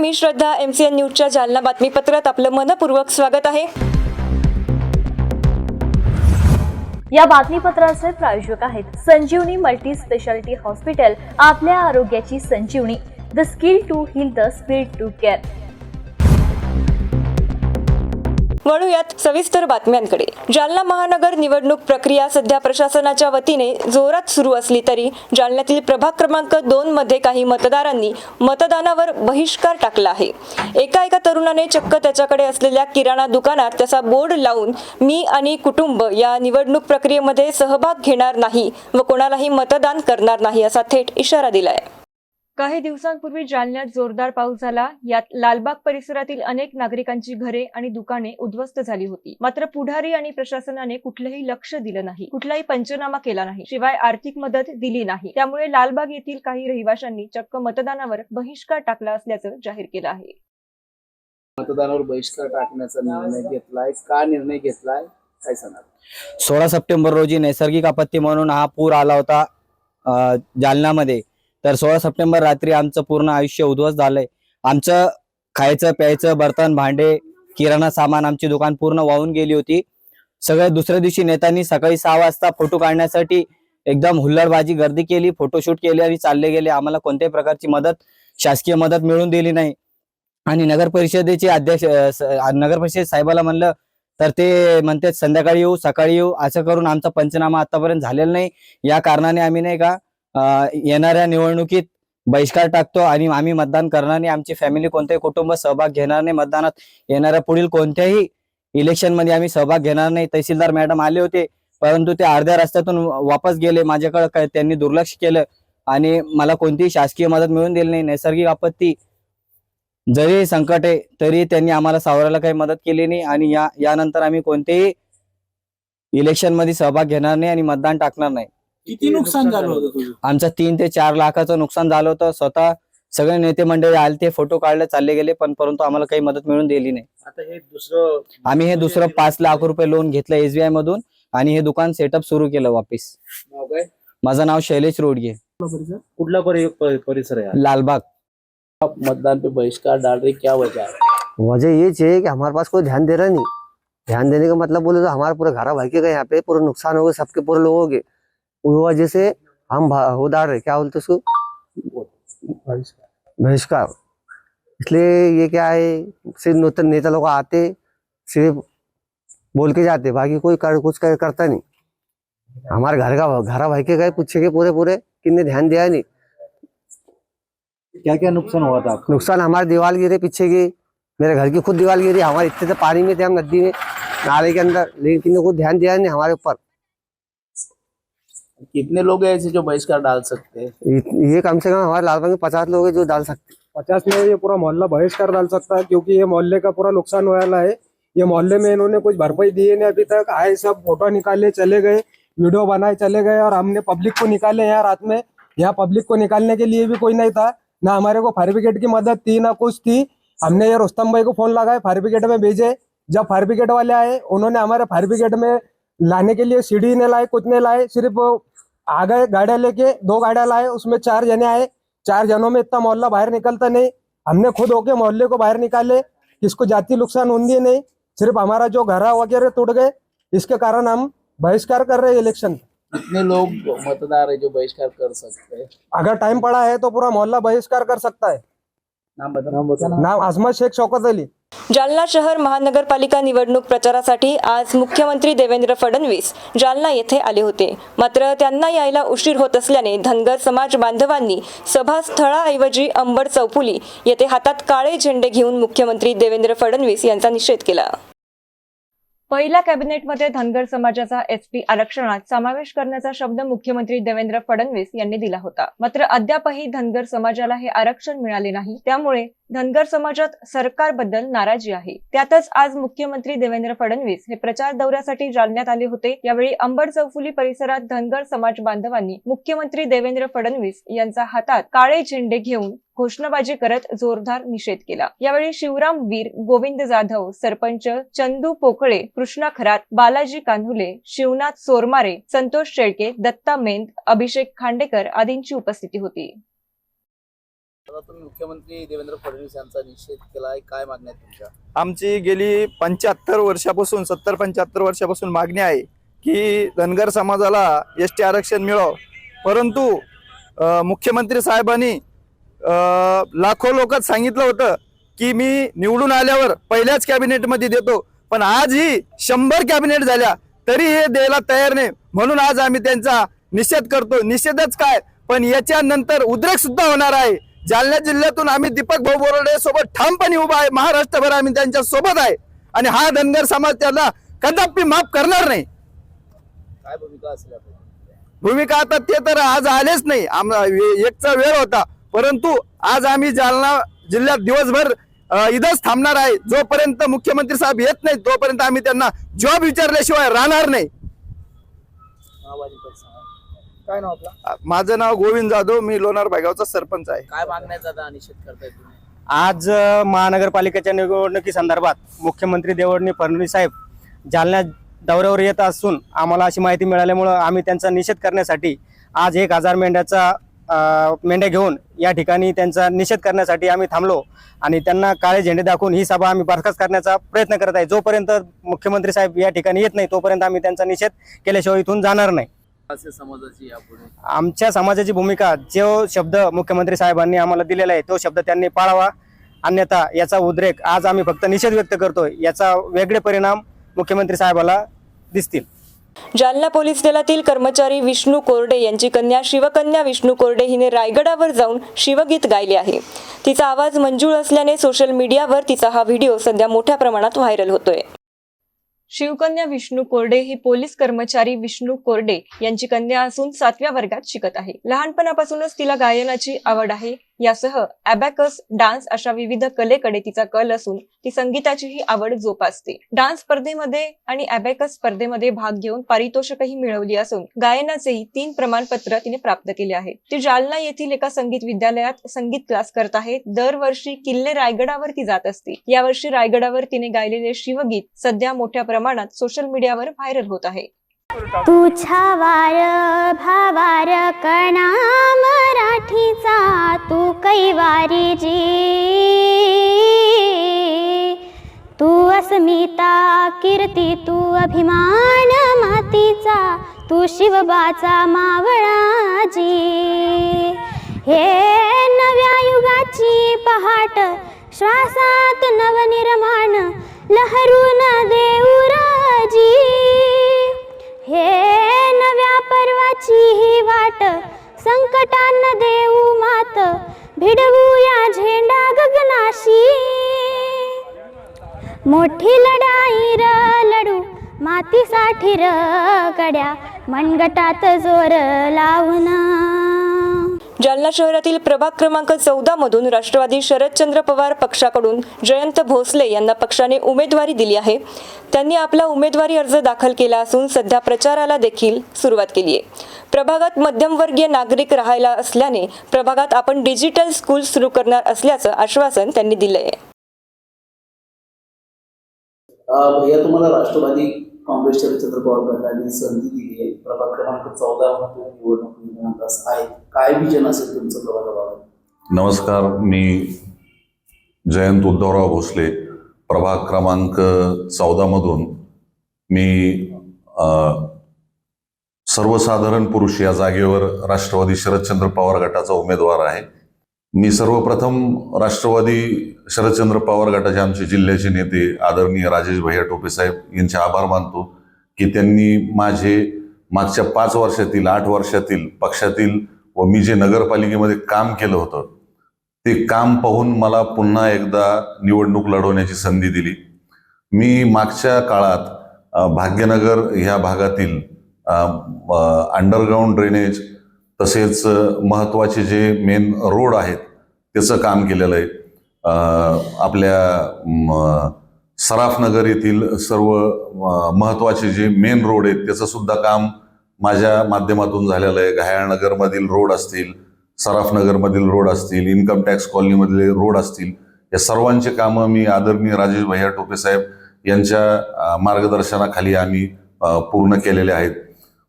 मी श्रद्धा, MCN न्यूजच्या जालना बातमीपत्रात आपलं मनपूर्वक स्वागत आहे। या बातमीपत्राचे प्रायोजक आहेत संजीवनी मल्टी स्पेशालिटी हॉस्पिटल, आपल्या आरोग्याची संजीवनी, the skill to heal, the speed to care. वळूयात सविस्तर बातम्यांकडे। जालना महानगर निवडणूक प्रक्रिया सध्या प्रशासनाच्या वतीने जोरात सुरू असली तरी जालन्यातील प्रभाग क्रमांक 2 मध्ये काही मतदारांनी मतदानावर बहिष्कार टाकला आहे। एका तरुणाने चक्क त्याच्याकडे असलेल्या किराणा दुकानात त्याचा बोर्ड लावून मी आणि कुटुंब या निवडणूक प्रक्रियेमध्ये सहभाग घेणार नाही व कोणालाही मतदान करणार नाही असा थेट इशारा दिलाय। काही दिवसांपूर्वी जालन्यात जोरदार पाऊस झाला। यात लालबाग परिसरातील अनेक नागरिकांची घरे आणि दुकाने उद्ध्वस्त झाली होती। मात्र पुढारी आणि प्रशासनाने कुठलंही लक्ष दिलं नाही, कुठलाही पंचनामा केला नाही, शिवाय आर्थिक मदत दिली नाही। त्यामुळे लालबाग येथील काही रहिवाशांनी चक्क मतदानावर बहिष्कार टाकला असल्याचं जाहीर केलं आहे। मतदानावर बहिष्कार टाकण्याचा निर्णय घेतलाय, का निर्णय घेतलाय काय सांगा? 16 सप्टेंबर रोजी नैसर्गिक आपत्ती म्हणून हा पूर आला होता जालन्यामध्ये। तर 16 सप्टेंबर रात्री आमचं पूर्ण आयुष्य उद्ध्वस्त झालंय। आमचं खायचं प्यायचं बर्तन भांडे किराणा सामान आमची दुकान पूर्ण वाहून गेली होती। सगळ्या दुसऱ्या दिवशी नेत्यांनी सकाळी 6 वाजता फोटो काढण्यासाठी एकदम हुल्लडबाजी गर्दी केली, फोटोशूट केले आणि चालले गेले। आम्हाला कोणत्याही प्रकारची मदत, शासकीय मदत मिळून दिली नाही। आणि नगर परिषदेचे अध्यक्ष नगर परिषद साहेबाला म्हणलं तर ते म्हणतात संध्याकाळी येऊ सकाळी येऊ, असं करून आमचा पंचनामा आतापर्यंत झालेला नाही। या कारणाने आम्ही नाही का येणाऱ्या निवडणुकीत बहिष्कार टाकतो आणि आम्ही मतदान करणार नाही। आमची फॅमिली कोणतेही कुटुंब सहभाग घेणार नाही मतदानात। येणाऱ्या पुढील कोणत्याही इलेक्शन मध्ये आम्ही सहभाग घेणार नाही। तहसीलदार मॅडम आले होते परंतु ते अर्ध्या रस्त्यातून वापस गेले। माझ्याकडे त्यांनी दुर्लक्ष केलं आणि मला कोणतीही शासकीय मदत मिळून दिली नाही। नैसर्गिक आपत्ती जरी संकट आहे तरी त्यांनी आम्हाला सावरायला काही मदत केली नाही आणि यानंतर आम्ही कोणतेही इलेक्शन मध्ये सहभाग घेणार नाही आणि मतदान टाकणार नाही। किती नुकसान झालं होतं तुझं? आमचं 3 ते 4 लाखाचं नुकसान झालं होतं। स्वतः सगळे नेते मंडळी आले, ते फोटो काढले चालले गेले पण परंतु आम्हाला काही मदत मिळून दिली नाही। आता हे दुसरं आम्ही हे दुसरं 5 लाख रुपये लोन घेतलं SBI मधून आणि हे दुकान सेटअप सुरू केलं वापिस। नाव काय? माझं नाव शैलेश रोडगे। कुठला परिसर आहे? लालबाग। आप मतदान पे बहिष्कार डाल रहे, क्या वजह है? वजह ये चाहिए कि हमारे पास कोई ध्यान दे रहा नहीं। ध्यान देने का मतलब बोले तो हमारा पूरा घर भाई के गए, यहाँ पे पूरा नुकसान हो गया सबके, पूरे लोगों के। उस वजह से हम हो डाल रहे, क्या बोलते उसको, बहिष्कार। इसलिए ये क्या है, सिर्फ नूतन नेता लोग आते सिर्फ बोल के जाते, बाकी कोई कुछ करता नहीं। हमारे घर भाई के गए, पूछे के पूरे किन्ने ध्यान दिया नहीं। क्या क्या नुकसान हुआ था आपका? नुकसान हमारी दीवार गिरे पीछे की, मेरे घर की खुद दीवार गिरी। हमारे इतने से पानी में थे हम, नदी में नाले के अंदर, लेकिन किसी ने कोई ध्यान दिया नहीं हमारे ऊपर। कितने लोग हैं ऐसे जो बहिष्कार डाल सकते हैं? ये कम से कम हमारे लालबाग में 50 लोग हैं जो डाल सकते। 50 में ये पूरा मोहल्ला बहिष्कार डाल सकता है, क्योंकि ये मोहल्ले का पूरा नुकसान हुआ है। ये मोहल्ले में इन्होंने कुछ भरपाई दी नहीं अभी तक। आए सब फोटो निकाले चले गए, वीडियो बनाए चले गए, और हमने पब्लिक को निकाले यहाँ रात में। यहाँ पब्लिक को निकालने के लिए भी कोई नहीं था, ना हमारे को फायर ब्रिगेड की मदद थी ना कुछ थी। हमने ये रुस्तम भाई को फोन लगाए, फायर ब्रिगेड में भेजे। जब फायर ब्रिगेड वाले आए, उन्होंने हमारे फायर ब्रिगेड में लाने के लिए सीढ़ी नहीं लाए, कुछ नहीं लाए, सिर्फ आ गए गाड़ियां लेके। 2 गाड़ियां लाए, उसमें 4 जने आए। 4 जनों में इतना मोहल्ला बाहर निकलता नहीं। हमने खुद होके मोहल्ले को बाहर निकाले, किसको जाति नुकसान होंगी नहीं, सिर्फ हमारा जो घर वगैरह टूट गए, इसके कारण हम बहिष्कार कर रहे हैं इलेक्शन। कितने लोग मतदार है जो बहिष्कार कर सकते हैं? अगर टाइम पड़ा है तो पूरा मोहल्ला बहिष्कार कर सकता है। नाम बता। नाम अजमत शेख शौकत अली। जालना शहर महानगरपालिका निवडणूक प्रचारासाठी आज मुख्यमंत्री देवेंद्र फडणवीस जालना येथे आले होते। मात्र त्यांना यायला उशीर होत असल्याने धनगर समाज बांधवांनी सभास्थळाऐवजी अंबड चौफुली येथे हातात काळे झेंडे घेऊन मुख्यमंत्री देवेंद्र फडणवीस यांचा निषेध केला। पहिल्या कॅबिनेटमध्ये धनगर समाजाचा एसटी आरक्षणात समावेश करण्याचा शब्द मुख्यमंत्री देवेंद्र फडणवीस यांनी दिला होता। मात्र अद्यापही धनगर समाजाला हे आरक्षण मिळाले नाही, त्यामुळे धनगर समाजात सरकारबद्दल नाराजी आहे। त्यातच आज मुख्यमंत्री देवेंद्र फडणवीस हे प्रचार दौऱ्यासाठी जालन्यात आले होते। यावेळी अंबड चौफुली परिसरात धनगर समाज बांधवांनी मुख्यमंत्री देवेंद्र फडणवीस यांचा हातात काळे झेंडे घेऊन घोषणाबाजी करत जोरदार निषेध केला। यावेळी शिवराम वीर, गोविंद जाधव, सरपंच चंदू पोकळे, कृष्णा खरात, बालाजी कान्हुले, शिवनाथ सोरमारे, संतोष शेळके, दत्ता मेंद, अभिषेक खांडेकर आदींची उपस्थिती होती। आता तुम्ही मुख्यमंत्री देवेंद्र फडणवीस यांचा निषेध केलाय, काय मागण्या आहेत तुमच्या? आमची गेली 75 वर्षापासून 70-75 वर्षापासून मागणी आहे की धनगर समाजाला एसटी आरक्षण मिळावं, परंतु मुख्यमंत्री साहेबांनी लाखो लोकात सांगितलं होतं की मी निवडून आल्यावर पहिल्याच कॅबिनेटमध्ये देतो, पण आजही 100 कॅबिनेट झाल्या तरी हे द्यायला तयार नाही. म्हणून आज आम्ही त्यांचा निषेध करतो. निषेधच काय, पण याच्यानंतर उद्रेक सुद्धा होणार आहे. जालना जिल्ह्यातून आम्ही दीपक भाऊ बोराडे सोबत ठामपणे उभा आहे. महाराष्ट्रभर आम्ही त्यांच्या सोबत आहे आणि हा धनगर समाज त्याला कदापि माफ करणार नाही. काय भूमिका असेल आपली? भूमिका आता ते तर आज आलेच नाही. एकचा वेळ होता, परंतु आज आम्ही जालना जिल्ह्यात दिवसभर इथंच थांबणार आहे. जोपर्यंत मुख्यमंत्री साहेब येत नाही तोपर्यंत आम्ही त्यांना जॉब विचारल्याशिवाय राहणार नाही. काय नाव आपलं? माझं नाव गोविंद जाधव, मी लोणार भायगावचा सरपंच आहे. काय मागण्या आहेत दादा, निषेध करताय तुम्ही? आज महानगरपालिकेच्या निवडणुकी संदर्भात मुख्यमंत्री देवेंद्र फडणवीस साहेब जालना दौऱ्यावर येत असून आम्हाला अशी माहिती मिळाल्यामुळं आम्ही त्यांचा निषेध करण्यासाठी आज 1000 मेंढ्या घेऊन या ठिकाणी त्यांचा निषेध करण्यासाठी आम्ही थांबलो आणि त्यांना काळे झेंडे दाखवून ही सभा आम्ही बरखास्त करण्याचा प्रयत्न करत आहे. जोपर्यंत मुख्यमंत्री साहेब या ठिकाणी येत नाही तोपर्यंत आम्ही त्यांचा निषेध केल्याशिवाय इथून जाणार नाही. समाजाची यापुढे आमच्या समाजाची भूमिका, जो शब्द मुख्यमंत्री साहेबांनी आम्हाला दिलेला आहे तो शब्द त्यांनी पाळावा, अन्यथा याचा उद्रेक आज आम्ही फक्त निषेध व्यक्त करतोय. याचा वेगळे परिणाम मुख्यमंत्री साहेबाला दिसतील. जालना पोलीस दलातील कर्मचारी विष्णू कोरडे यांची कन्या शिवकन्या विष्णू कोरडे हिने रायगडावर जाऊन शिवगीत गायले आहे. तिचा आवाज मंजूळ असल्याने सोशल मीडियावर तिचा हा व्हिडिओ सध्या मोठ्या प्रमाणात व्हायरल होतोय. शिवकन्या विष्णू कोरडे ही पोलीस कर्मचारी विष्णू कोरडे यांची कन्या असून 7व्या वर्गात शिकत आहे. लहानपणापासूनच तिला गायनाची आवड आहे. यासह अबॅकस, डान्स अशा विविध कलेकडे तिचा कल असून ती संगीताचीही आवड जोपासते. डान्स स्पर्धेमध्ये आणि अबॅकस स्पर्धेमध्ये भाग घेऊन पारितोषिकही मिळवली असून गायनाचेही 3 प्रमाणपत्र तिने प्राप्त केले आहेत. ती जालना येथील एका संगीत विद्यालयात संगीत क्लास करत आहे. दरवर्षी किल्ले रायगडावर ती जात असते. यावर्षी रायगडावर तिने गायलेले शिवगीत सध्या मोठ्या प्रमाणात सोशल मीडियावर व्हायरल होत आहे. तू छावार भावार कणा मराठीचा, तू कैवारी जी, तू अस्मिता कीर्ती, तू अभिमान मातीचा, तू शिवबाचा मावळाजी. हे नव्या युगाची पहाट, श्वासात नवनिर्माण लहरून देऊ राजी. हे नव्या पर्वाची ही वाट, संकटांना देऊ मात, भिडवू या झेंडा गगनाशी. मोठी लढाई र लढू मातीसाठी र गड्या, मनगटात जोर लावून. जालना शहरातील प्रभाग क्रमांक 14 मधून राष्ट्रवादी शरदचंद्र पवार पक्षाकडून जयंत भोसले यांना पक्षाने उमेदवारी दिली आहे. त्यांनी आपला उमेदवारी अर्ज दाखल केला असून सध्या प्रचाराला देखील सुरुवात केली आहे. प्रभागात मध्यमवर्गीय नागरिक राहायला असल्याने प्रभागात आपण डिजिटल स्कूल सुरू करणार असल्याचं आश्वासन त्यांनी दिलंय. भैया, तुम्हाला राष्ट्रवादी काँग्रेस शरदचंद्र पवार गटाने संधी दिली आहे. प्रभाग क्रमांक 14 मध्ये निवडणूक आहे. काय विजन असेल तुमचं प्रभागाबाबत? नमस्कार, मी जयंत उद्धवराव भोसले, प्रभाग क्रमांक 14 मधून मी सर्वसाधारण पुरुष या जागेवर राष्ट्रवादी शरदचंद्र पवार गटाचा उमेदवार आहे. मी सर्वप्रथम राष्ट्रवादी शरदचंद्र पवार गटाचे आमचे जिल्ह्याचे नेते आदरणीय राजेश भैया टोपे साहेब यांचे आभार मानतो की त्यांनी माझे मागच्या 5 वर्षातील 8 वर्षातील पक्षातील व मी जे नगरपालिकेमध्ये काम केलं होतं ते काम पाहून मला पुन्हा एकदा निवडणूक लढवण्याची संधी दिली. मी मागच्या काळात भाग्यनगर ह्या भागातील अंडरग्राऊंड ड्रेनेज तसेच महत्त्वाचे जे मेन रोड आहेत त्याचं काम केलेलं आहे. आपल्या सराफनगर येथील सर्व महत्त्वाचे जे मेन रोड आहेत त्याचं सुद्धा काम माझ्या माध्यमातून झालेलं आहे. घायाळनगरमधील रोड असतील, सराफनगरमधील रोड असतील, इन्कम टॅक्स कॉलनीमधले रोड असतील, या सर्वांचे कामं मी आदरणीय राजेश भैया टोपे साहेब यांच्या मार्गदर्शनाखाली आम्ही पूर्ण केलेले आहेत.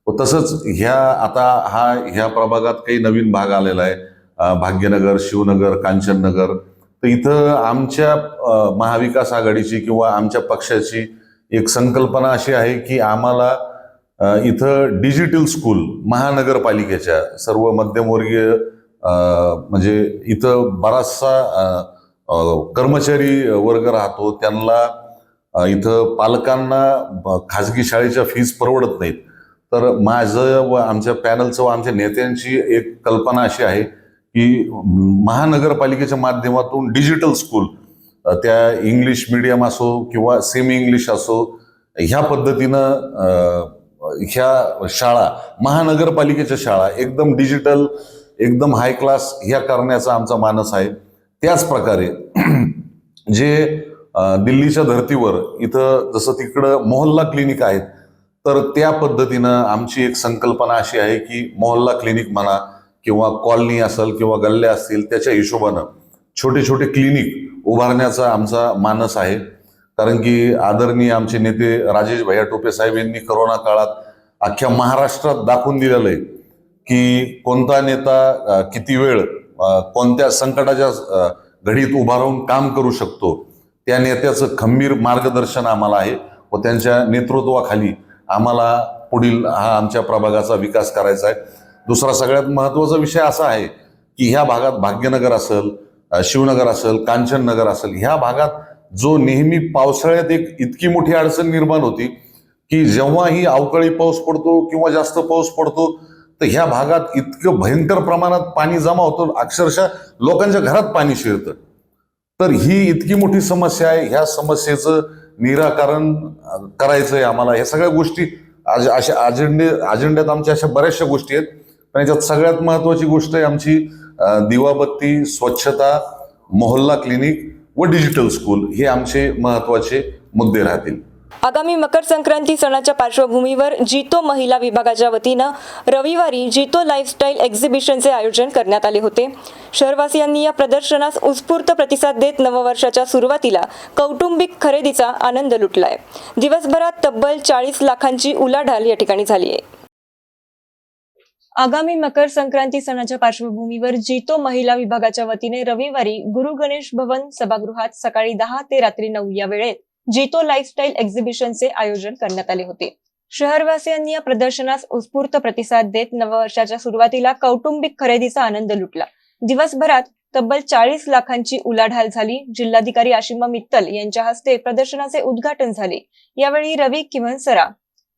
व तसंच ह्या प्रभागात काही नवीन भाग आलेला आहे. भाग्यनगर, शिवनगर, कांचननगर. तर इथं आमच्या महाविकास आघाडीची किंवा आमच्या पक्षाची एक संकल्पना अशी आहे की आम्हाला इथं डिजिटल स्कूल महानगरपालिकेच्या सर्व मध्यमवर्गीय म्हणजे इथं बराचसा कर्मचारी वर्ग राहतो, त्यांना इथं पालकांना खाजगी शाळेच्या फीस परवडत नाहीत. तर माझं व आमच्या पॅनलचं व आमच्या नेत्यांची एक कल्पना अशी आहे की महानगरपालिकेच्या माध्यमातून डिजिटल स्कूल, त्या इंग्लिश मीडियम असो किंवा सेमी इंग्लिश असो, ह्या पद्धतीनं ह्या शाळा, महानगरपालिकेच्या शाळा एकदम डिजिटल, एकदम हाय क्लास ह्या करण्याचा आमचा मानस आहे. त्याच प्रकारे जे दिल्लीच्या धर्तीवर इथं जसं तिकडं मोहल्ला क्लिनिक आहेत, तर त्या पद्धतीनं आमची एक संकल्पना अशी आहे की मोहल्ला क्लिनिक म्हणा किंवा कॉलनी असेल किंवा गल्ल्या असतील, त्याच्या हिशोबानं छोटे छोटे क्लिनिक उभारण्याचा आमचा मानस आहे. कारण की आदरणीय आमचे नेते राजेश भैया टोपे साहेब यांनी करोना काळात अख्ख्या महाराष्ट्रात दाखवून दिलेलं आहे की कोणता नेता किती वेळ कोणत्या संकटाच्या घडीत उभा राहून काम करू शकतो. त्या नेत्याचं खंबीर मार्गदर्शन आम्हाला आहे व त्यांच्या नेतृत्वाखाली आम्हाला पुढील हा आमच्या प्रभागाचा विकास करायचा आहे. दुसरा सगळ्यात महत्त्वाचा विषय असा आहे की ह्या भागात भाग्यनगर असेल, शिवनगर असेल, कांचननगर असेल, ह्या भागात जो नेहमी पावसाळ्यात एक इतकी मोठी अडचण निर्माण होती की जेव्हाही अवकाळी पाऊस पडतो किंवा जास्त पाऊस पडतो तर ह्या भागात इतकं भयंकर प्रमाणात पाणी जमा होतं, अक्षरशः लोकांच्या घरात पाणी शिरतं. तर ही इतकी मोठी समस्या आहे. ह्या समस्येचं निराकरण करायचं आहे आम्हाला. ह्या सगळ्या गोष्टी अशा अजेंड्यात आमच्या अशा बऱ्याचशा गोष्टी आहेत. पण याच्यात सगळ्यात महत्वाची गोष्ट आहे आमची दिवाबत्ती, स्वच्छता, मोहल्ला क्लिनिक व डिजिटल स्कूल हे आमचे महत्वाचे मुद्दे राहतील. आगामी मकर संक्रांती सणाच्या पार्श्वभूमीवर जितो महिला विभागाच्या वतीनं रविवारी जितो लाईफस्टाईल एक्झिबिशनचे आयोजन करण्यात आले होते. शहरवासियांनी या प्रदर्शनास उत्स्फूर्त प्रतिसाद देत नववर्षाच्या सुरुवातीला कौटुंबिक खरेदीचा आनंद लुटलाय. दिवसभरात तब्बल 40 लाखांची उलाढाल या ठिकाणी झाली आहे. आगामी मकर संक्रांती सणाच्या पार्श्वभूमीवर जितो महिला विभागाच्या वतीने रविवारी गुरु गणेश भवन सभागृहात सकाळी 10 ते रात्री 9 या वेळेत जितो लाईफस्टाईल एक्झिबिशनचे आयोजन करण्यात आले होते. शहरवासियांनी या प्रदर्शनास उत्स्फूर्त प्रतिसाद देत नववर्षाच्या सुरुवातीला कौटुंबिक खरेदीचा आनंद लुटला. दिवसभरात तब्बल 40 लाखांची उलाढाल झाली. जिल्हाधिकारी आशिमा मित्तल यांच्या हस्ते प्रदर्शनाचे उद्घाटन झाले. यावेळी रवी किमनसरा,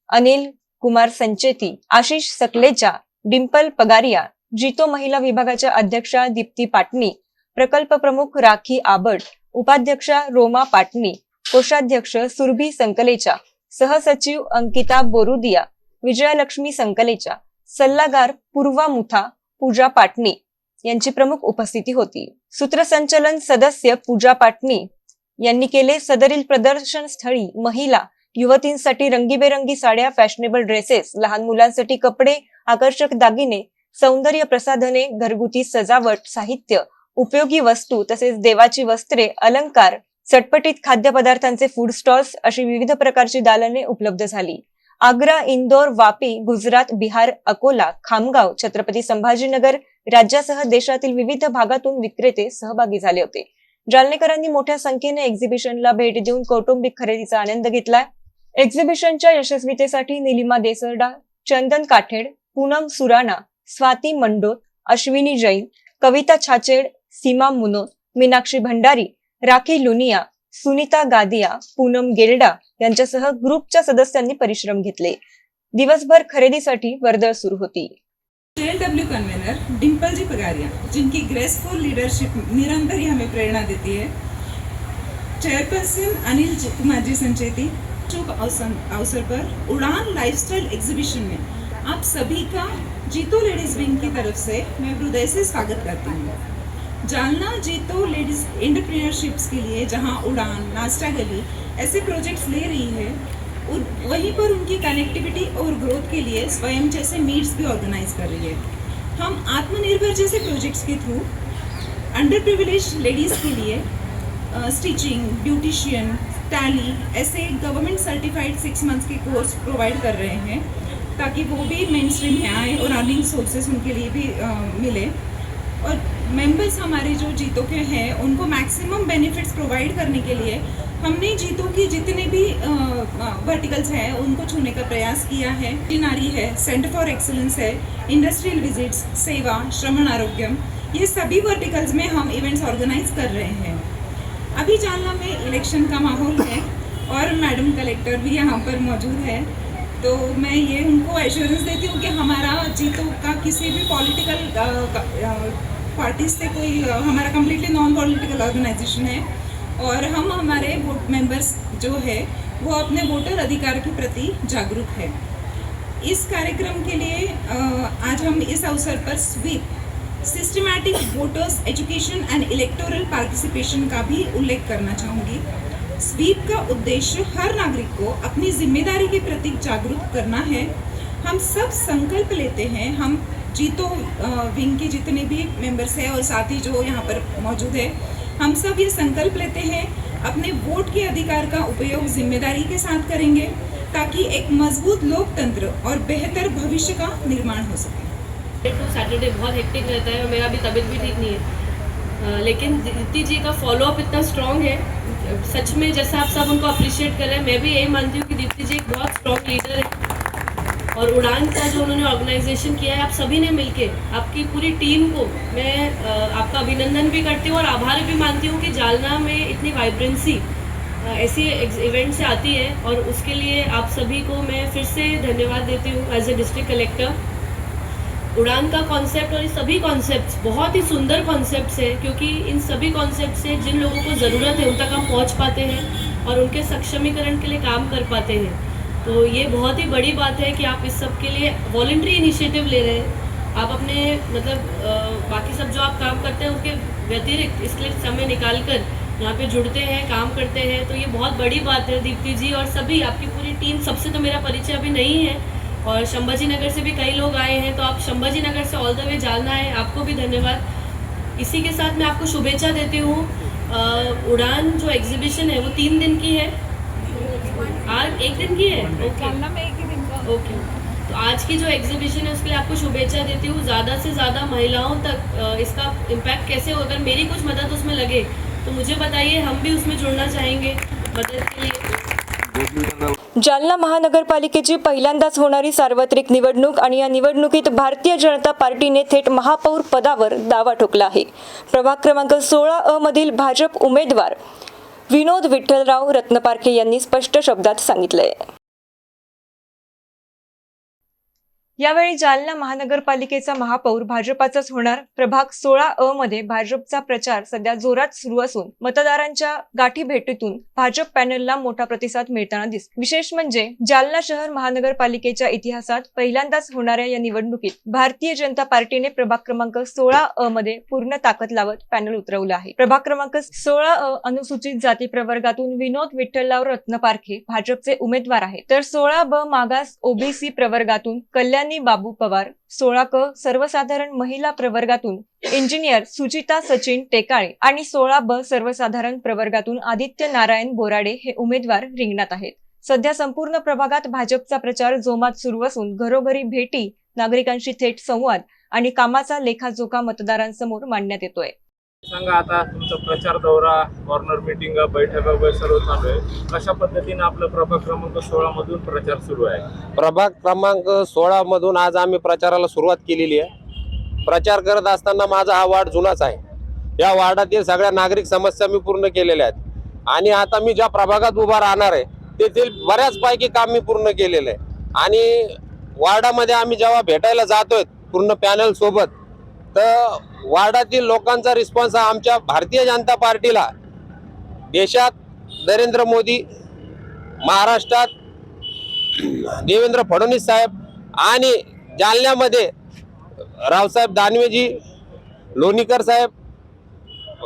अनिल कुमार संचेती, आशिष सकलेचा, डिंपल पगारिया, जितो महिला विभागाच्या अध्यक्षा दीप्ती पाटणी, प्रकल्प प्रमुख राखी आबड, उपाध्यक्षा रोमा पाटणी, कोषाध्यक्ष सुरभी संकलेचा, सहसचिव अंकिता बोरुदिया, विजयालक्ष्मी संकलेचा, सल्लागार पूर्वा मुथा, पूजा पाटणी यांची प्रमुख उपस्थिती होती. सूत्रसंचालन सदस्य पूजा पाटणी यांनी केले. सदरील प्रदर्शन स्थळी महिला, युवतींसाठी रंगीबेरंगी साड्या, फॅशनेबल ड्रेसेस, लहान मुलांसाठी कपडे, आकर्षक दागिने, सौंदर्य प्रसाधने, घरगुती सजावट साहित्य, उपयोगी वस्तू तसेच देवाची वस्त्रे, अलंकार, चटपटीत खाद्यपदार्थांचे फूड स्टॉल्स अशी विविध प्रकारची दालने उपलब्ध झाली. आग्रा, इंदोर, वापी, गुजरात, बिहार, अकोला, खामगाव, छत्रपती संभाजीनगर राज्यासह देशातील विविध भागातून विक्रेते सहभागी झाले होते. जालनेकरांनी मोठ्या संख्येने एक्झिबिशनला भेट देऊन कौटुंबिक खरेदीचा आनंद घेतलाय. एक्झिबिशनच्या यशस्वीतेसाठी निलिमा देसरडा, चंदन काठेड, पूनम सुराणा, स्वाती मंडोत, अश्विनी जैन, कविता छाचेड, सीमा मुनोत, मीनाक्षी भंडारी, राखी लुनिया, सुनीता गादिया, पूनम गेल्डा यांच्यासह ग्रुपच्या सदस्यांनी परिश्रम घेतले. दिवसभर खरेदीसाठी वर्दळ सुरू होती. JLW कन्वेनर डिंपल जी पगारिया, जिनकी ग्रेसफुल लीडरशिप निरंतर ही हमें प्रेरणा देती है. चेयरपर्सन अनिल कुमार जी संचेती, शुभ अवसर पर उड़ान लाइफस्टाइल एग्जीबिशन में आप सभी का जीतो लेडीज विंग की तरफ से मैं हृदय से स्वागत करती हूँ. जालना जीतो लेडीज एंटरप्रेन्योरशिप्स के लिए जहां उड़ान, नाश्ता गली ऐसे प्रोजेक्ट्स ले रही है, वहीं पर उनकी कनेक्टिविटी और ग्रोथ के लिए स्वयं जैसे मीट्स भी ऑर्गेनाइज कर रही है. हम आत्मनिर्भर जैसे प्रोजेक्ट्स के थ्रू अंडर प्रिविलेज्ड लेडीज़ के लिए स्टिचिंग, ब्यूटिशियन, टैली ऐसे गवर्नमेंट सर्टिफाइड 6 मंथ्स के कोर्स प्रोवाइड कर रहे हैं ताकि वो भी मेन स्ट्रीम में आए और अर्निंग सोर्सेस उनके लिए भी मिले. और मेंबर्स हमारे जो जीतों के हैं उनको मैक्सिमम बेनिफिट्स प्रोवाइड करने के लिए हमने जीतों की जितने भी वर्टिकल्स हैं उनको छूने का प्रयास किया है। नारी है, सेंटर फॉर एक्सीलेंस है, इंडस्ट्रियल विजिट्स, सेवा, श्रवण आरोग्यम, ये सभी वर्टिकल्स में हम इवेंट्स ऑर्गेनाइज कर रहे हैं। अभी जालना में इलेक्शन का माहौल है और मैडम कलेक्टर भी यहाँ पर मौजूद है, तो मैं ये उनको एश्योरेंस देती हूँ कि हमारा जीतों का किसी भी पॉलिटिकल पार्टी से कोई हमारा कम्प्लीटली नॉन पॉलिटिकल ऑर्गेनाइजेशन है और हम हमारे वोट मेंबर्स जो है वो अपने वोटर अधिकार के प्रति जागरूक है। इस कार्यक्रम के लिए आज हम इस अवसर पर SVEEP systematic voters education and electoral participation का भी उल्लेख करना चाहूँगी। स्वीप का उद्देश्य हर नागरिक को अपनी जिम्मेदारी के प्रति जागरूक करना है। हम सब संकल्प लेते हैं, हम जीतो विंग के जितने भी मेंबर्स हैं और साथ ही जो यहाँ पर मौजूद है, हम सब ये संकल्प लेते हैं अपने वोट के अधिकार का उपयोग जिम्मेदारी के साथ करेंगे ताकि एक मजबूत लोकतंत्र और बेहतर भविष्य का निर्माण हो सके। सैटरडे बहुत हेक्टिक रहता है और मेरा भी तबीयत भी ठीक नहीं है, लेकिन दीप्ति जी का फॉलोअप इतना स्ट्रॉन्ग है, सच में जैसा आप सब उनको अप्रिशिएट कर रहे हैं, मैं भी यही मानती हूँ कि दीप्ति जी एक बहुत स्ट्रॉन्ग लीडर है। और उड़ान का जो उन्होंने ऑर्गेनाइजेशन किया है, आप सभी ने मिलके, आपकी पूरी टीम को मैं आपका अभिनंदन भी करती हूँ और आभार भी मानती हूँ कि जालना में इतनी वाइब्रेंसी ऐसी इवेंट से आती है और उसके लिए आप सभी को मैं फिर से धन्यवाद देती हूँ एज ए डिस्ट्रिक्ट कलेक्टर। उड़ान का कॉन्सेप्ट और ये सभी कॉन्सेप्ट्स बहुत ही सुंदर कॉन्सेप्ट्स है, क्योंकि इन सभी कॉन्सेप्ट से जिन लोगों को ज़रूरत है उन तक हम पहुँच पाते हैं और उनके सक्षमीकरण के लिए काम कर पाते हैं। तो ये बहुत ही बड़ी बात है कि आप इस सब के लिए वॉलंटरी इनिशिएटिव ले रहे हैं। आप अपने मतलब बाकी सब जो आप काम करते हैं उसके व्यतिरिक्त इसके लिए समय निकाल कर यहाँ पे जुड़ते हैं, काम करते हैं, तो ये बहुत बड़ी बात है। दीप्ति जी और सभी आपकी पूरी टीम, सबसे तो मेरा परिचय अभी नहीं है और संभाजी नगर से भी कई लोग आए हैं, तो आप संभाजी नगर से ऑल द वे जालना है, आपको भी धन्यवाद। इसी के साथ मैं आपको शुभेच्छा देती हूँ। उड़ान जो एग्जीबिशन है वो 3 दिन की है, आज 1 दिन की है। ओके, तो आज की जो एग्जीबिशन है उसके लिए आपको शुभेच्छा देती हूँ। ज़्यादा से ज़्यादा महिलाओं तक इसका इम्पैक्ट कैसे हो, अगर मेरी कुछ मदद उसमें लगे तो मुझे बताइए, हम भी उसमें जुड़ना चाहेंगे मदद के लिए। जालना महानगरपालिकेची पहिल्यांदाच होणारी सार्वत्रिक निवडणूक आणि या निवडणुकीत भारतीय जनता पार्टीने थेट महापौर पदावर दावा ठोकला आहे। प्रभाग क्रमांक 16 मधील भाजप उमेदवार विनोद विठ्ठलराव रत्नपारखे यांनी स्पष्ट शब्दात सांगितलंय। यावेळी जालना महानगरपालिकेचा महापौर भाजपाचाच होणार। प्रभाग 16 मध्ये भाजपचा प्रचार सध्या जोरात सुरू असून मतदारांच्या गाठी भेटीतून भाजप पॅनलला मोठा प्रतिसाद मिळताना दिसतो। विशेष म्हणजे जालना शहर महानगरपालिकेच्या इतिहासात पहिल्यांदाच होणाऱ्या या निवडणुकीत भारतीय जनता पार्टीने प्रभाग क्रमांक 16 मध्ये पूर्ण ताकद लावत पॅनल उतरवलं आहे। प्रभाग क्रमांक 16 अनुसूचित जाती प्रवर्गातून विनोद विठ्ठलराव रत्नपारखे भाजपचे उमेदवार आहेत, तर 16 मागास ओबीसी प्रवर्गातून कल्याण बाबू पवार, 16 सर्वसाधारण महिला प्रवर्गातून इंजिनियर सुचिता सचिन टेकाळे आणि 16 सर्वसाधारण प्रवर्गातून आदित्य नारायण बोराडे हे उमेदवार रिंगणात आहेत। सध्या संपूर्ण प्रभागात भाजपचा प्रचार जोमात सुरू असून घरोघरी भेटी, नागरिकांशी थेट संवाद आणि कामाचा लेखाजोखा मतदारांसमोर मांडण्यात येतोय। सांगा, आता तुमचा प्रचार दौरा, कॉर्नर मीटिंग, बैठक वगैरे सर्व चालू आहे, कशा पद्धतीने आपलं प्रभाग क्रमांक 16 मधून प्रचार सुरू आहे? प्रभाग क्रमांक 16 मधून आज आम्ही प्रचाराला सुरुवात केलेली आहे। प्रचार करत असताना माझा हा वार्ड जुनाच आहे, या वार्डातील सगळ्या नागरिक समस्या मी पूर्ण केलेल्या आहेत आणि आता मी ज्या प्रभागात उभा राहणार आहे तेथील बऱ्याच पैकी काम मी पूर्ण केलेलं आहे। आणि वार्डामध्ये आम्ही जेव्हा भेटायला जातोय पूर्ण पॅनल सोबत, तर वार्डातील लोकांचा रिस्पॉन्स हा आमच्या भारतीय जनता पार्टीला देशात नरेंद्र मोदी, महाराष्ट्रात देवेंद्र फडणवीस साहेब आणि जालन्यामध्ये रावसाहेब दानवेजी, लोणीकर साहेब,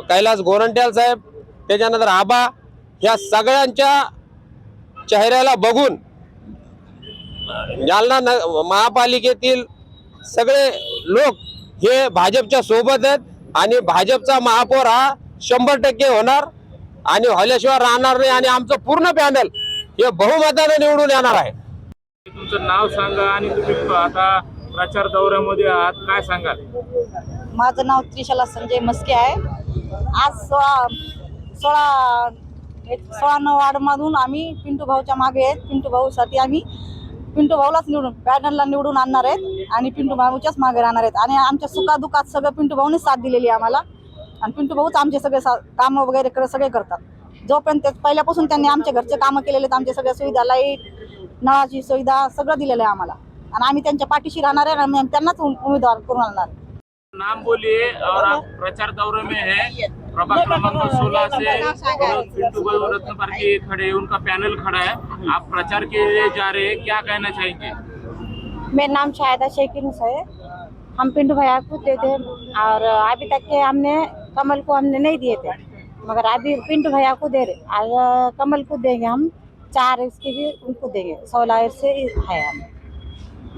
कैलास गोरंट्याल साहेब, त्याच्यानंतर आबा, या सगळ्यांच्या चेहऱ्याला बघून जालना महापालिकेतील सगळे लोक हे भाजपच्या सोबत आहेत आणि भाजपचा महापौर हा 100% होणार आणि हल्याशिवाय राहणार नाही आणि आमचं पूर्ण पॅनल हे बहुमताने निवडून येणार आहे। तुमचं नाव सांगा आणि तुम्ही आता प्रचार दौऱ्यामध्ये आहात, काय सांगाल? माझं नाव त्रिशला संजय मस्के आहे. आज 16 वार्डमधून आम्ही पिंटू भाऊच्या मागे आहेत. पिंटू भाऊसाठी आम्ही पिंटू भाऊलाच पॅनलला निवडून आणणार आहेत आणि पिंटू भाऊच्याच मागे राहणार आहेत. आणि आमच्या सुखादुखात सगळं पिंटू भाऊने साथ दिलेली आहे आम्हाला. आणि पिंटू भाऊच आमचे सगळे कामं वगैरे सगळे करतात. जोपर्यंत पहिल्यापासून त्यांनी आमच्या घरचे कामं केलेले आहेत. आमच्या सगळ्या सुविधा, लाईट, नळाची सुविधा सगळं दिलेलं आहे आम्हाला. आणि आम्ही त्यांच्या पाठीशी राहणार आहे आणि त्यांनाच उमेदवार करून आणणार. नाम बोलिए और आप प्रचार दौरे में है. प्रभाग क्रमांक 16 से पिंटू भाई रत्न पार्टी खड़े हैं, उनका पैनल खड़ा है. आप प्रचार के लिए जा रहे हैं, क्या कहना चाहेंगे? मेरा नाम शायदा शेखिन है. हम पिंटू भैया को देते हैं और अभी तक के हमने कमल को हमने नहीं दिए थे, मगर अभी पिंटू भैया को दे रहे. आज कमल को देंगे हम 4 इसके भी उनको देंगे. 16 से है हम.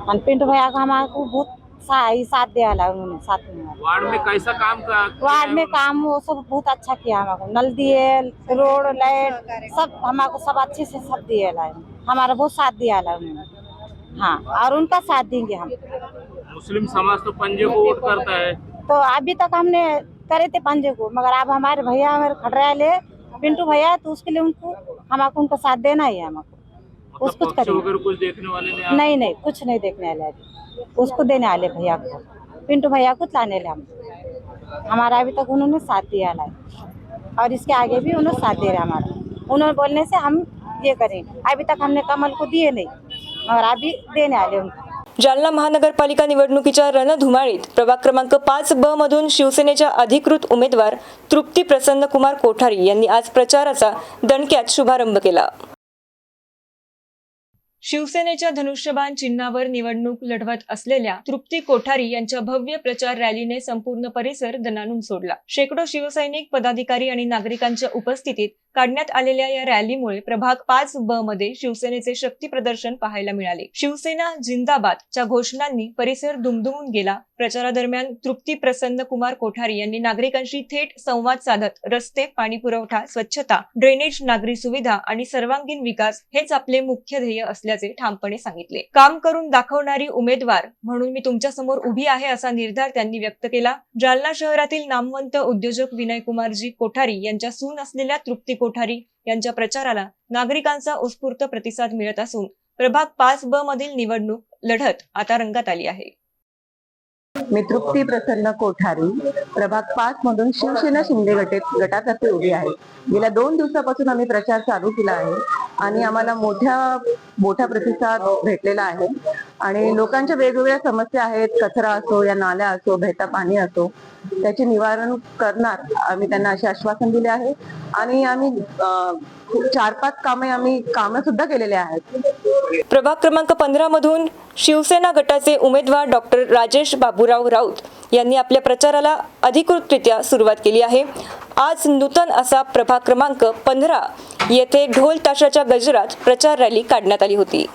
और पिंटू भैया का हमारे को बहुत साथ दिया उन्होंने. साथ में वार्ड में कैसा काम वार्ड में काम वो सब बहुत अच्छा किया. हमको नल दिए, रोड, लाइट सब हमको सब अच्छे से सब दिए लाए. हमारा बहुत साथ दिया उन्होंने. हाँ, और उनका साथ देंगे हम. मुस्लिम समाज तो पंजे को वोट करता है. तो अभी तक हमने करे थे पंजे को, मगर अब हमारे भैया हमारे खड़ रहे पिंटू भैया, तो उसके लिए हमको उनका साथ देना ही है. हमको कुछ करेंगे. कुछ देखने वाले नहीं कुछ नहीं देखने वाले. उसको देने वाले भैया को, पिंटू भैया को लाने ले हम. हमारा अभी तक उन्होंने साथ दिया है और इसके आगे भी उन्होंने साथ दे रहे हमारा. उन्होंने बोलने से हम ये करें. अभी तक हमने कमल को दिए नहीं, मगर अभी देने वाले उनको. जालना महानगरपालिका निवडणुकीच्या रणधुमाळीत प्रभाग क्रमांक 5 ब मधून शिवसेनेच्या अधिकृत उमेदवार तृप्ती प्रसन्न कुमार कोठारी यांनी आज प्रचाराचा दणक्यात शुभारंभ केला. शिवसेनेच्या धनुष्यबाण चिन्हावर निवडणूक लढवत असलेल्या तृप्ती कोठारी यांच्या भव्य प्रचार रॅलीने संपूर्ण परिसर दणाणून सोडला. शेकडो शिवसैनिक, पदाधिकारी आणि नागरिकांच्या उपस्थितीत काढण्यात आलेल्या या रॅलीमुळे प्रभाग 5 ब मध्ये शिवसेनेचे शक्ती प्रदर्शन पाहायला मिळाले. शिवसेना जिंदाबादच्या घोषणांनी परिसर दुमदुमून गेला. प्रचारादरम्यान तृप्ती प्रसन्न कुमार कोठारी यांनी नागरिकांशी थेट संवाद साधत रस्ते, पाणी पुरवठा, स्वच्छता, ड्रेनेज, नागरी सुविधा आणि सर्वांगीण विकास हेच आपले मुख्य ध्येय असल्याचे ठामपणे सांगितले. काम करून दाखवणारी उमेदवार म्हणून मी तुमच्या समोर उभी आहे असा निर्धार त्यांनी व्यक्त केला. जालना शहरातील नामवंत उद्योजक विनयकुमारजी कोठारी यांच्या सून असलेल्या तृप्ती कोठारी यांच्या प्रचाराला नागरिकांचा उत्स्फूर्त प्रतिसाद मिळत असून प्रभाग 5 ब मधील निवडणूक लढत आता रंगात आली आहे. मी तृप्ती प्रसन्न कोठारी प्रभाग 5 मधून शिवसेना शिंदे गटातर्फे उभी आहे. गेल्या 2 दिवसापासून आम्ही प्रचार चालू केला आहे आणि आम्हाला मोठा प्रतिसाद भेटलेला आहे. आणि लोकांच्या वेगवेगळ्या समस्या आहेत. कचरा असो या नाल्या असो, बहता पाणी असो, त्याचे निवारण करणार आम्ही त्यांना असे आश्वासन दिले आहे. आणि आम्ही 4-5 कामं सुद्धा केलेले आहेत. प्रभाग क्रमांक 15 मधून शिवसेना गटाचे उमेदवार डॉक्टर राजेश बाबूराव राऊत यांनी आपल्या प्रचाराला अधिकृतरित्या सुरुवात केली आहे. आज नूतन असा प्रभाग क्रमांक 15 येथे ढोल ताशाच्या गजरात प्रचार रॅली काढण्यात आली होती.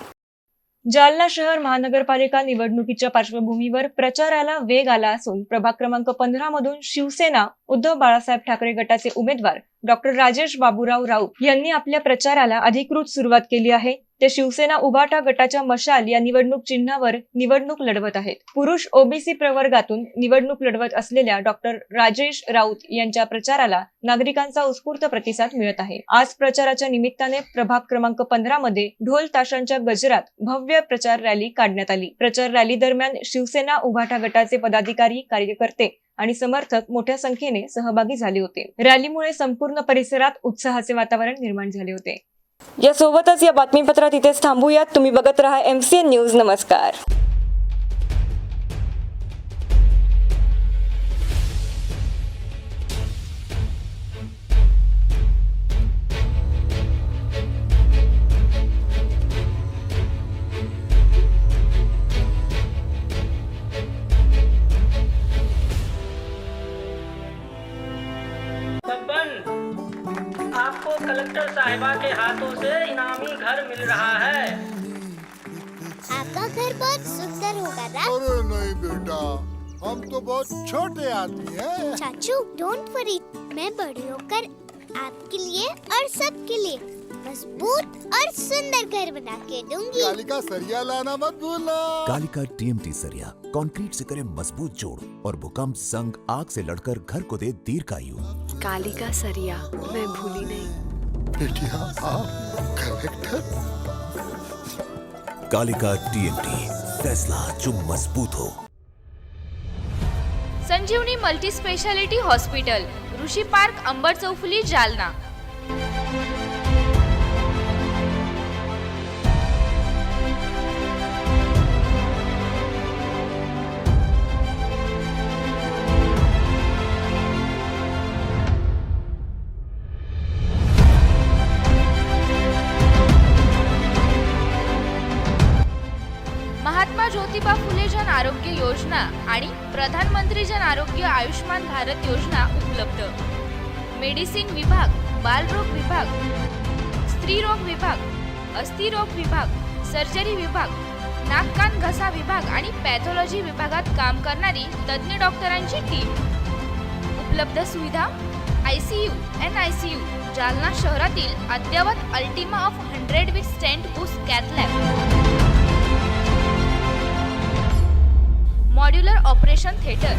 जालना शहर महानगरपालिका निवडणुकीच्या पार्श्वभूमीवर प्रचाराला वेग आला असून प्रभाग क्रमांक 15 मधून शिवसेना उद्धव बाळासाहेब ठाकरे गटाचे उमेदवार डॉक्टर राजेश बाबूराव राऊत यांनी आपल्या प्रचाराला अधिकृत सुरुवात केली आहे. ते शिवसेना उभाटा गटाच्या मशाल या निवडणूक चिन्हावर निवडणूक लढवत आहेत. पुरुष ओबीसी प्रवर्गातून निवडणूक लढवत असलेल्या डॉक्टर राजेश राऊत यांच्या प्रचाराला नागरिकांचा उत्स्फूर्त प्रतिसाद मिळत आहे. आज प्रचाराच्या निमित्ताने प्रभाग क्रमांक 15 मध्ये ढोल ताशांच्या गजरात भव्य प्रचार रॅली काढण्यात आली. प्रचार रॅली दरम्यान शिवसेना उभाटा गटाचे पदाधिकारी, कार्यकर्ते आणि समर्थक मोठ्या संख्येने सहभागी झाले होते. रॅलीमुळे संपूर्ण परिसरात उत्साहाचे वातावरण निर्माण झाले होते. यासोबतच या बातमीपत्रात इथेच थांबूयात. तुम्ही बघत रहा MCN न्यूज. नमस्कार. आपको कलेक्टर साहिबा के हाथों से इनामी घर मिल रहा है. आपका घर बहुत सुंदर होगा ना? अरे नहीं बेटा, हम तो बहुत छोटे आदमी हैं. चाचू डोंट वरी, मैं बड़ी होकर आपके लिए और सबके लिए मजबूत और सुंदर घर बना के दूंगी। कालिका सरिया लाना मत भूलना। कालिका TMT सरिया कंक्रीट से करे मजबूत जोड़ और भूकंप, संग, आग से लड़कर घर को दे दीर्घायु। कालिका सरिया मैं भूली नहीं। बेटिया आप कलेक्टर। कालिका TMT, फैसला जो मजबूत हो। संजीवनी मल्टी स्पेशालिटी हॉस्पिटल, ऋषी पार्क, अंबर चौफुली, जालना। महात्मा ज्योतिबा फुले जन आरोग्य योजना आणि प्रधानमंत्री जन आरोग्य आयुष्मान भारत योजना उपलब्ध। मेडिसिन विभाग, बालरोग विभाग, स्त्रीरोग विभाग, अस्थिरोग विभाग, सर्जरी विभाग, नाक कान घसा विभाग आणि पॅथॉलॉजी विभागात काम करणारी तज्ञ डॉक्टरांची टीम। उपलब्ध सुविधा ICU, NICU, जालना शहरातील अद्ययावत Ultima of 100 with stent boost cath lab, modular operation theatre,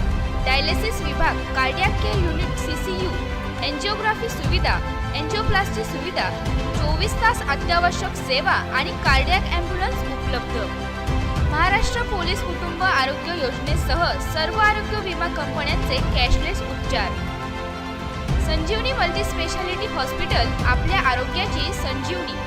dialysis विभाग, cardiac care unit CCU, angiography सुविधा, एंजिओप्लास्टी सुविधा, 24 तास अत्यावश्यक सेवा आणि कार्डियक ॲम्ब्युलन्स उपलब्ध। महाराष्ट्र पोलीस कुटुंब आरोग्य योजनेसह सर्व आरोग्य विमा कंपन्यांचे कॅशलेस उपचार। संजीवनी मल्टी स्पेशालिटी हॉस्पिटल, आपल्या आरोग्याची संजीवनी।